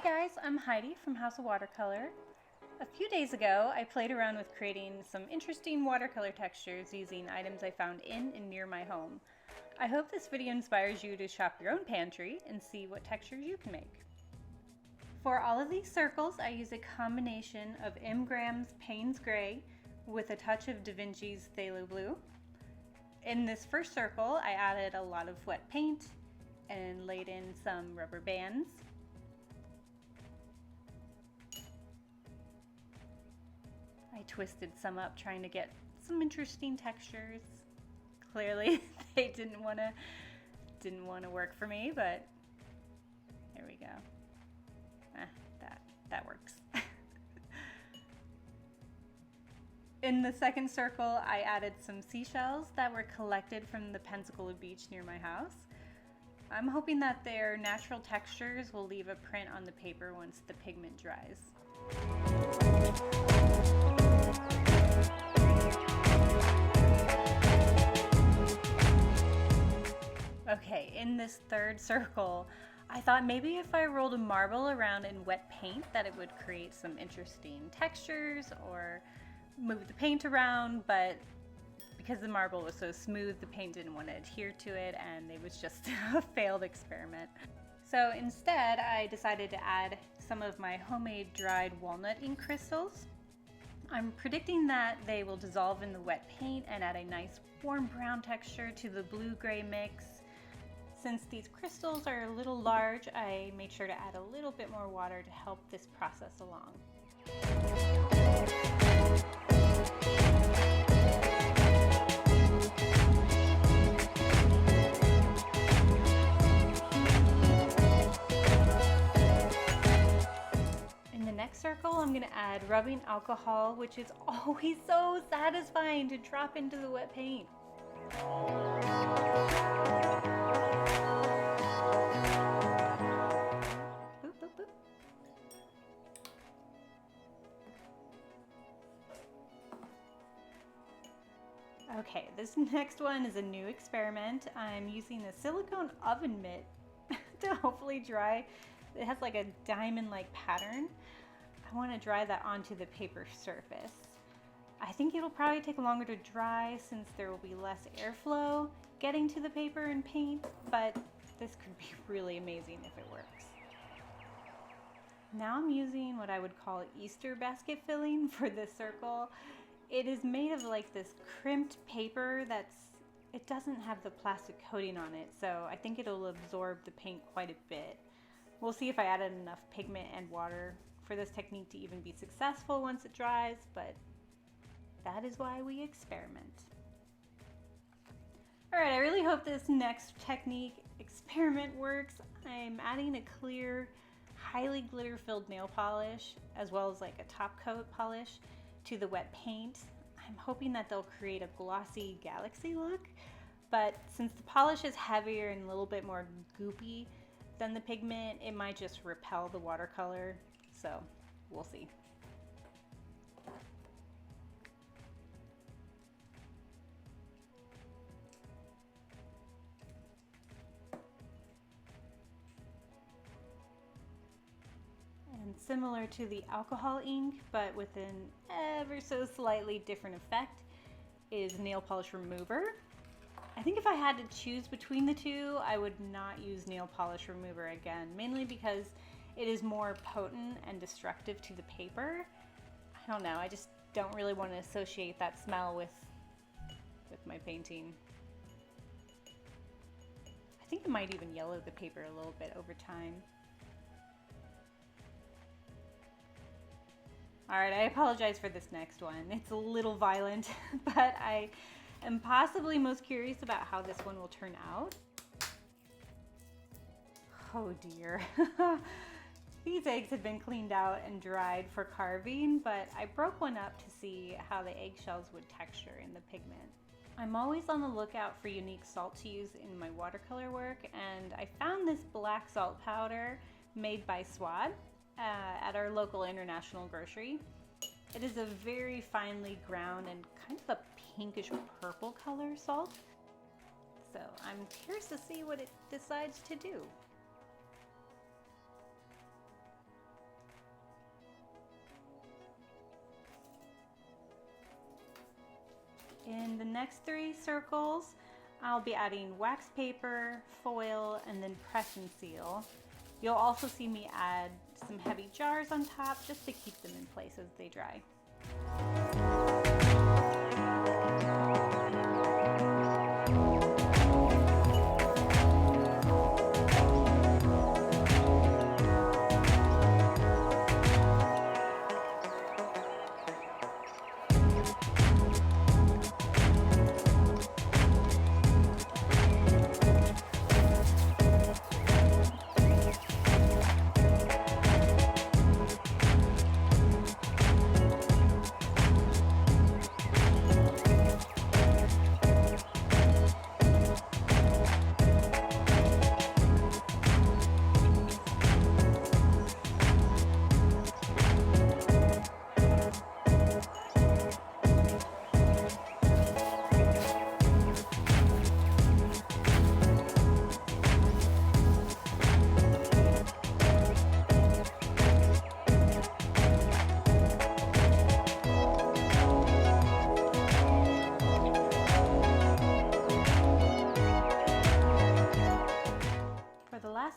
Hey guys, I'm Heidi from House of Watercolor. A few days ago, I played around with creating some interesting watercolor textures using items I found in and near my home. I hope this video inspires you to shop your own pantry and see what textures you can make. For all of these circles, I use a combination of M. Graham's Payne's Gray with a touch of Da Vinci's Phthalo Blue. In this first circle, I added a lot of wet paint and laid in some rubber bands. I twisted some up trying to get some interesting textures. Clearly they didn't want to work for me, but there we go. That works. In the second circle, I added some seashells that were collected from the Pensacola beach near my house. I'm hoping that their natural textures will leave a print on the paper once the pigment dries. Okay, in this third circle, I thought maybe if I rolled a marble around in wet paint that it would create some interesting textures or move the paint around, but because the marble was so smooth, the paint didn't want to adhere to it and it was just a failed experiment. So instead, I decided to add some of my homemade dried walnut ink crystals. I'm predicting that they will dissolve in the wet paint and add a nice warm brown texture to the blue-gray mix. Since these crystals are a little large, I made sure to add a little bit more water to help this process along. In the next circle, I'm going to add rubbing alcohol, which is always so satisfying to drop into the wet paint. Boop, boop, boop. Okay, this next one is a new experiment. I'm using a silicone oven mitt to hopefully dry. It has like a diamond-like pattern. I want to dry that onto the paper surface. I think it'll probably take longer to dry since there will be less airflow getting to the paper and paint, but this could be really amazing if it works. Now I'm using what I would call Easter basket filling for this circle. It is made of like this crimped paper it doesn't have the plastic coating on it, so I think it'll absorb the paint quite a bit. We'll see if I added enough pigment and water for this technique to even be successful once it dries, but that is why we experiment. All right, I really hope this next technique experiment works. I'm adding a clear, highly glitter-filled nail polish, as well as like a top coat polish to the wet paint. I'm hoping that they'll create a glossy galaxy look, but since the polish is heavier and a little bit more goopy than the pigment, it might just repel the watercolor, so we'll see. And similar to the alcohol ink, but with an ever so slightly different effect, is nail polish remover. I think if I had to choose between the two, I would not use nail polish remover again, mainly because it is more potent and destructive to the paper. I don't know, I just don't really want to associate that smell with my painting. I think it might even yellow the paper a little bit over time. All right, I apologize for this next one. It's a little violent, but I am possibly most curious about how this one will turn out. Oh dear. These eggs had been cleaned out and dried for carving, but I broke one up to see how the eggshells would texture in the pigment. I'm always on the lookout for unique salt to use in my watercolor work, and I found this black salt powder made by Swad at our local international grocery. It is a very finely ground and kind of a pinkish purple color salt. So I'm curious to see what it decides to do. next 3 circles, I'll be adding wax paper, foil, and then press and seal. You'll also see me add some heavy jars on top just to keep them in place as they dry.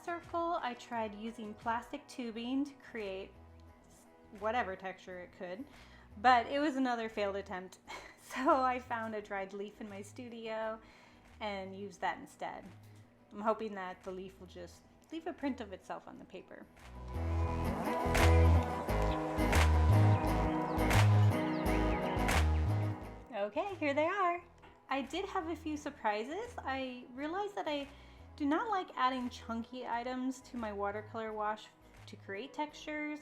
Circle, I tried using plastic tubing to create whatever texture it could, but it was another failed attempt. So I found a dried leaf in my studio and used that instead. I'm hoping that the leaf will just leave a print of itself on the paper. Okay, here they are. I did have a few surprises. I realized that I do not like adding chunky items to my watercolor wash to create textures.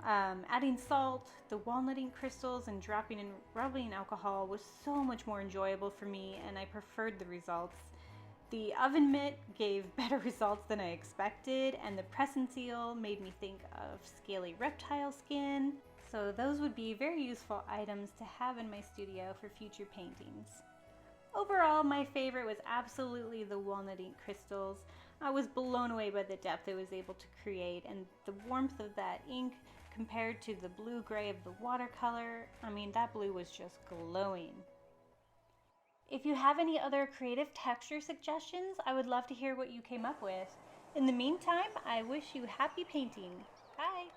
Adding salt, the walnutting crystals, and dropping in rubbing alcohol was so much more enjoyable for me, and I preferred the results. The oven mitt gave better results than I expected, and the press and seal made me think of scaly reptile skin. So those would be very useful items to have in my studio for future paintings. Overall, my favorite was absolutely the walnut ink crystals. I was blown away by the depth it was able to create and the warmth of that ink compared to the blue-gray of the watercolor. I mean, that blue was just glowing. If you have any other creative texture suggestions, I would love to hear what you came up with. In the meantime, I wish you happy painting. Bye!